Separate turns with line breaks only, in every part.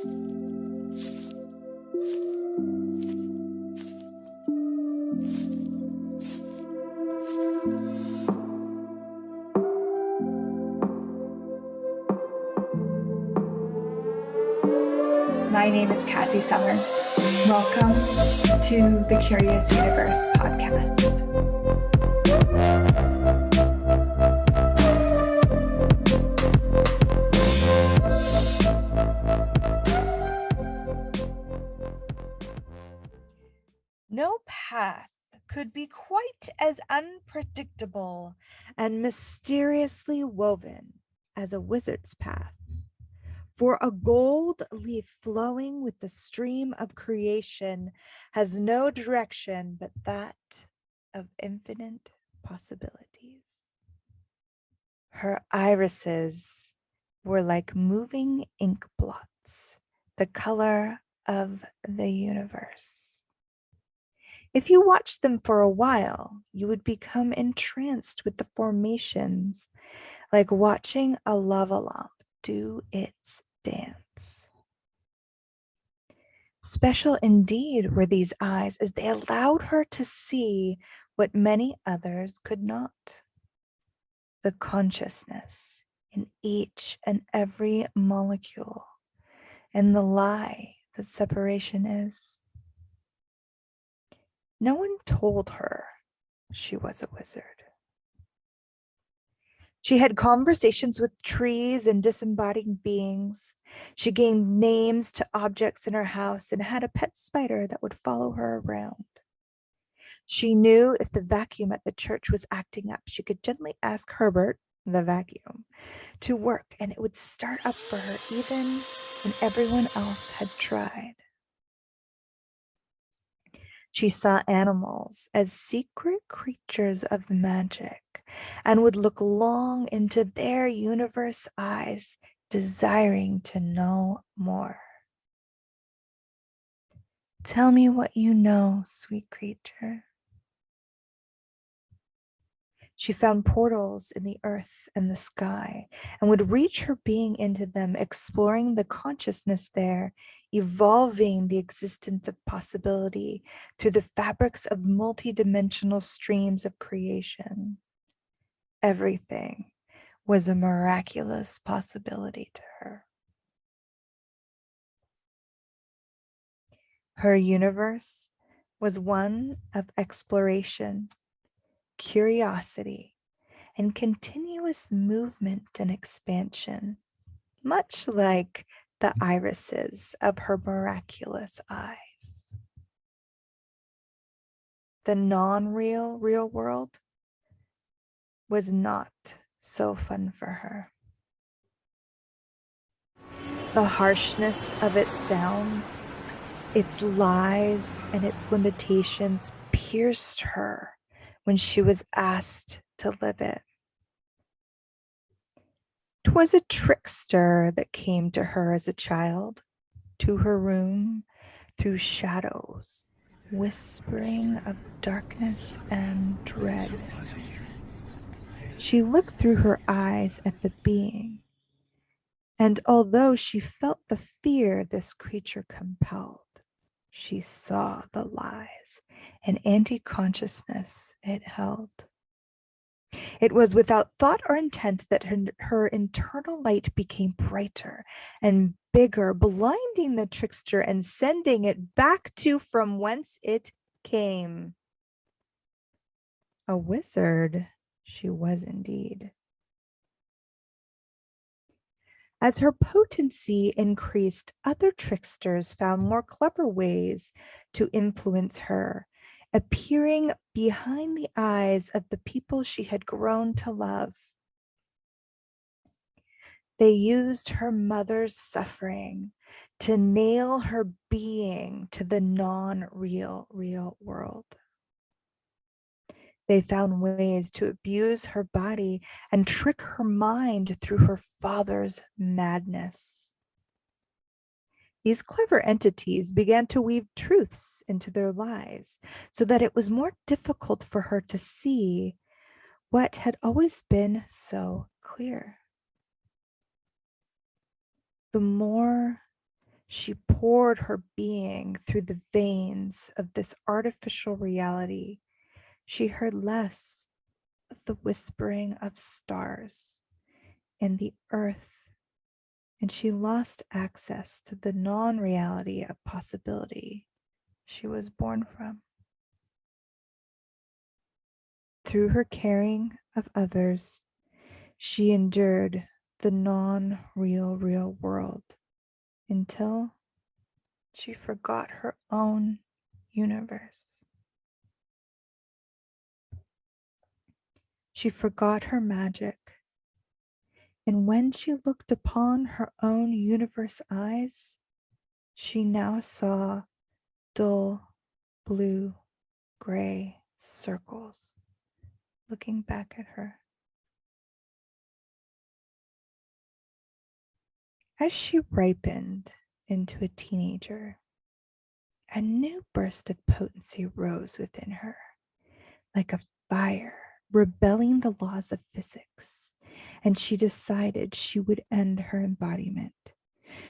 My name is Cassy Summers. Welcome to the Curious Universe podcast. No path could be quite as unpredictable and mysteriously woven as a wizard's path. For a gold leaf flowing with the stream of creation has no direction but that of infinite possibilities. Her irises were like moving ink blots, the color of the universe. If you watched them for a while, you would become entranced with the formations, like watching a lava lamp do its dance. Special indeed were these eyes, as they allowed her to see what many others could not. The consciousness in each and every molecule, and the lie that separation is. No one told her she was a wizard. She had conversations with trees and disembodied beings. She gave names to objects in her house and had a pet spider that would follow her around. She knew if the vacuum at the church was acting up, she could gently ask Herbert, the vacuum, to work, and it would start up for her even when everyone else had tried. She saw animals as secret creatures of magic and would look long into their universe eyes, desiring to know more. Tell me what you know, sweet creature. She found portals in the earth and the sky and would reach her being into them, exploring the consciousness there, evolving the existence of possibility through the fabrics of multidimensional streams of creation. Everything was a miraculous possibility to her. Her universe was one of exploration, curiosity, and continuous movement and expansion, much like the irises of her miraculous eyes. The non-real, real world was not so fun for her. The harshness of its sounds, its lies, and its limitations pierced her when she was asked to live it. 'Twas a trickster that came to her as a child, to her room through shadows, whispering of darkness and dread. She looked through her eyes at the being, and although she felt the fear this creature compelled, she saw the lies and anti-consciousness it held. It was without thought or intent that her internal light became brighter and bigger, blinding the trickster and sending it back to from whence it came. A wizard she was indeed. As her potency increased, other tricksters found more clever ways to influence her, appearing behind the eyes of the people she had grown to love. They used her mother's suffering to nail her being to the non-real, real world. They found ways to abuse her body and trick her mind through her father's madness. These clever entities began to weave truths into their lies so that it was more difficult for her to see what had always been so clear. The more She poured her being through the veins of this artificial reality. She heard less of the whispering of stars and the earth, and she lost access to the non-reality of possibility she was born from. Through her caring of others, she endured the non-real real world until she forgot her own universe. She forgot her magic. And when she looked upon her own universe eyes, she now saw dull blue gray circles looking back at her. As she ripened into a teenager, a new burst of potency rose within her, like a fire rebelling the laws of physics, and she decided she would end her embodiment.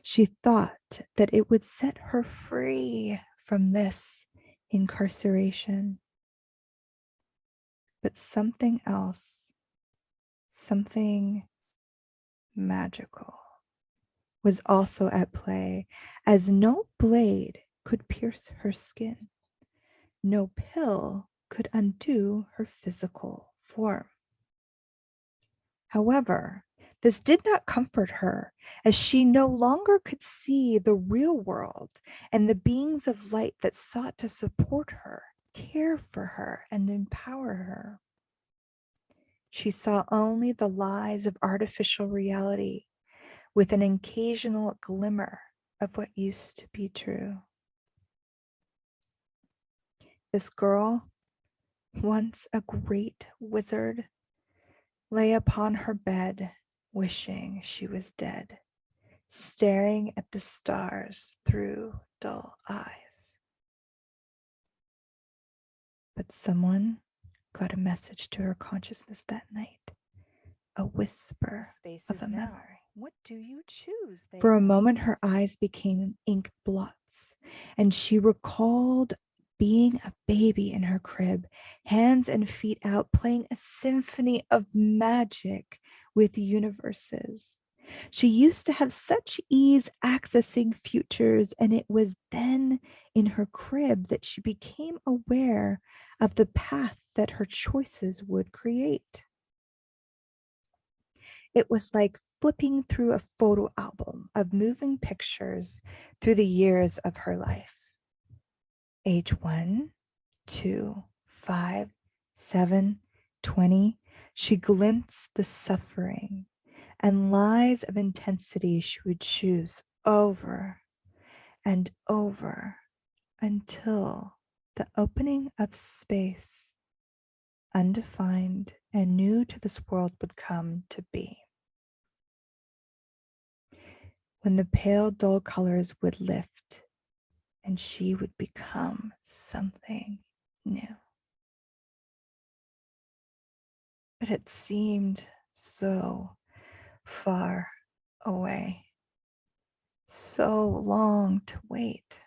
She thought that it would set her free from this incarceration. But something else, something magical, was also at play, as no blade could pierce her skin. No pill could undo her physical form. However, this did not comfort her, as she no longer could see the real world and the beings of light that sought to support her, care for her, and empower her. She saw only the lies of artificial reality, with an occasional glimmer of what used to be true. This girl, once a great wizard, lay upon her bed, wishing she was dead, staring at the stars through dull eyes. But someone got a message to her consciousness that night, a whisper of a memory. What do you choose? For a moment, her eyes became ink blots, and she recalled being a baby in her crib, hands and feet out, playing a symphony of magic with universes. She used to have such ease accessing futures, and it was then in her crib that she became aware of the path that her choices would create. It was like flipping through a photo album of moving pictures through the years of her life. Age 1, 2, 5, 7, 20, she glimpsed the suffering and lies of intensity she would choose over and over until the opening of space, undefined and new to this world, would come to be. When the pale, dull colors would lift and she would become something new. But it seemed so far away, so long to wait.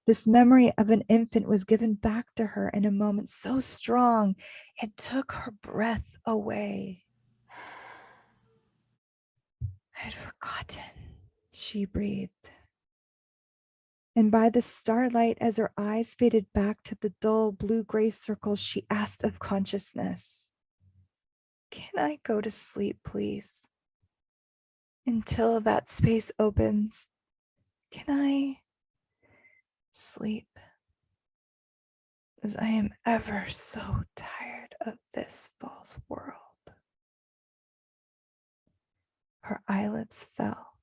This memory of an infant was given back to her in a moment so strong, it took her breath away. I had forgotten, she breathed. And by the starlight, as her eyes faded back to the dull blue-gray circles, she asked of consciousness, "Can I go to sleep, please? Until that space opens, can I sleep? As I am ever so tired of this false world." Her eyelids fell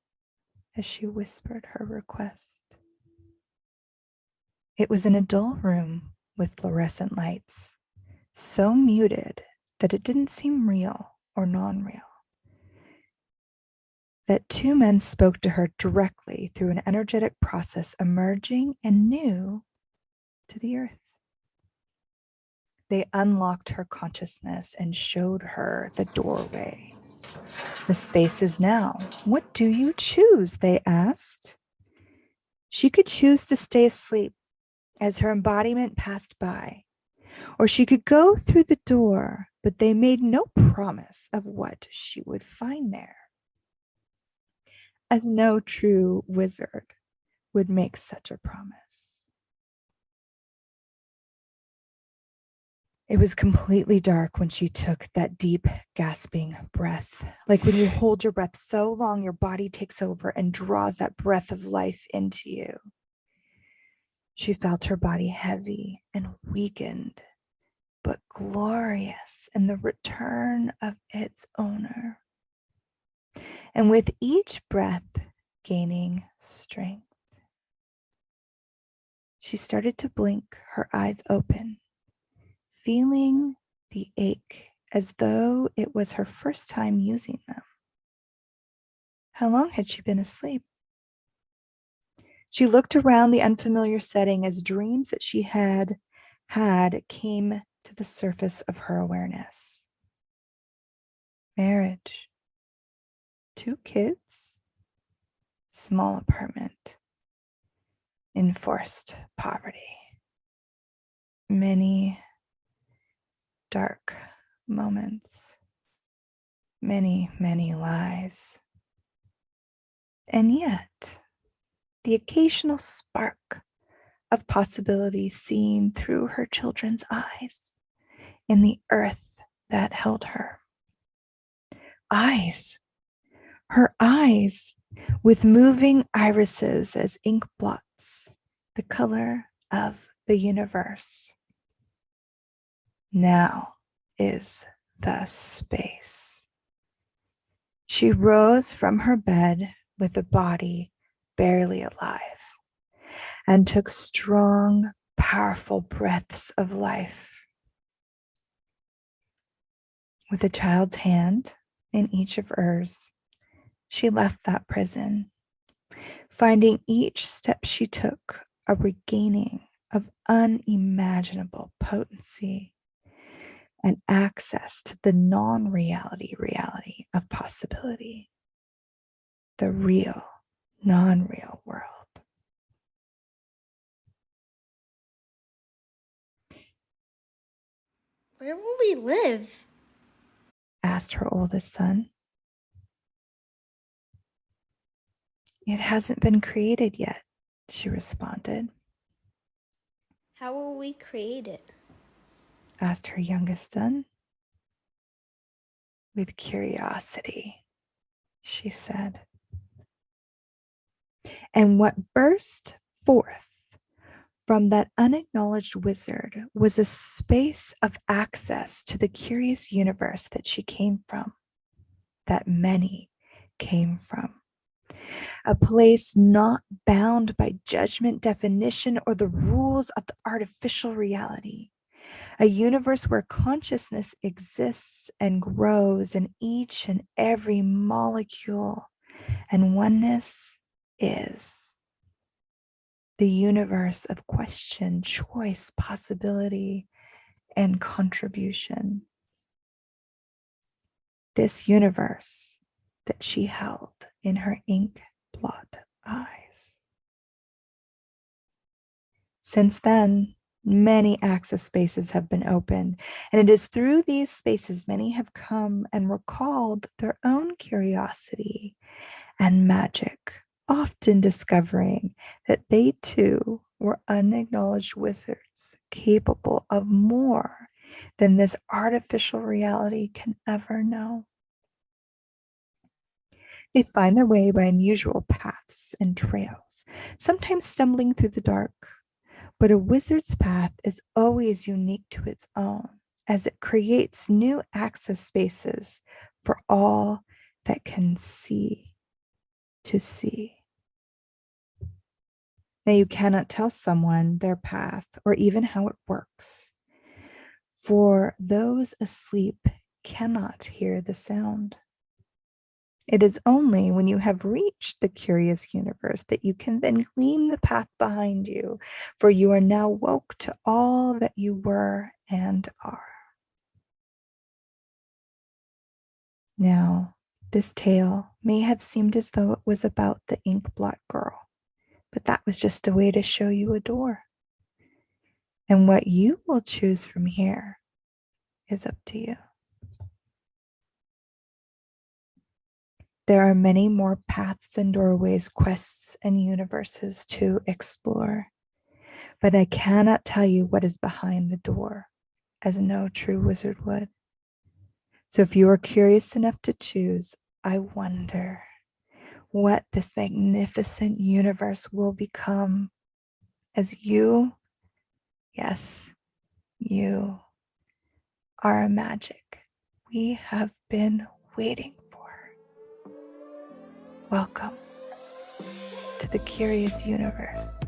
as she whispered her request. It was in a dull room with fluorescent lights, so muted that it didn't seem real or non-real. That two men spoke to her directly through an energetic process emerging and new to the earth. They unlocked her consciousness and showed her the doorway. "The space is now. What do you choose?" they asked. She could choose to stay asleep as her embodiment passed by, or she could go through the door, but they made no promise of what she would find there, as no true wizard would make such a promise. It was completely dark when she took that deep, gasping breath, like when you hold your breath so long, your body takes over and draws that breath of life into you. She felt her body heavy and weakened, but glorious in the return of its owner. And with each breath gaining strength, she started to blink, her eyes open, feeling the ache as though it was her first time using them. How long had she been asleep? She looked around the unfamiliar setting as dreams that she had came to the surface of her awareness. Marriage, 2 kids, small apartment, enforced poverty. Many dark moments, many, many lies. And yet, the occasional spark of possibility seen through her children's eyes in the earth that held her. Eyes, her eyes with moving irises as ink blots, the color of the universe. Now is the space. She rose from her bed with a body barely alive and took strong, powerful breaths of life. With a child's hand in each of hers, she left that prison, finding each step she took a regaining of unimaginable potency and access to the non-reality reality of possibility, the real, non-real world.
Where will we live?
Asked her oldest son. It hasn't been created yet, she responded.
How will we create it?
Asked her youngest son. With curiosity, she said. And what burst forth from that unacknowledged wizard was a space of access to the curious universe that she came from, that many came from. A place not bound by judgment, definition, or the rules of the artificial reality. A universe where consciousness exists and grows in each and every molecule, and oneness is. The universe of question, choice, possibility, and contribution. This universe that she held in her ink blot eyes. Since then, many access spaces have been opened, and it is through these spaces many have come and recalled their own curiosity and magic, often discovering that they too were unacknowledged wizards capable of more than this artificial reality can ever know. They find their way by unusual paths and trails, sometimes stumbling through the dark. But a wizard's path is always unique to its own, as it creates new access spaces for all that can see to see. Now, you cannot tell someone their path or even how it works, for those asleep cannot hear the sound. It is only when you have reached the curious universe that you can then glean the path behind you, for you are now woke to all that you were and are. Now, this tale may have seemed as though it was about the ink blot girl, but that was just a way to show you a door. And what you will choose from here is up to you. There are many more paths and doorways, quests, and universes to explore, but I cannot tell you what is behind the door, as no true wizard would. So if you are curious enough to choose, I wonder what this magnificent universe will become as you, yes, you are a magic we have been waiting for. Welcome to the curious universe.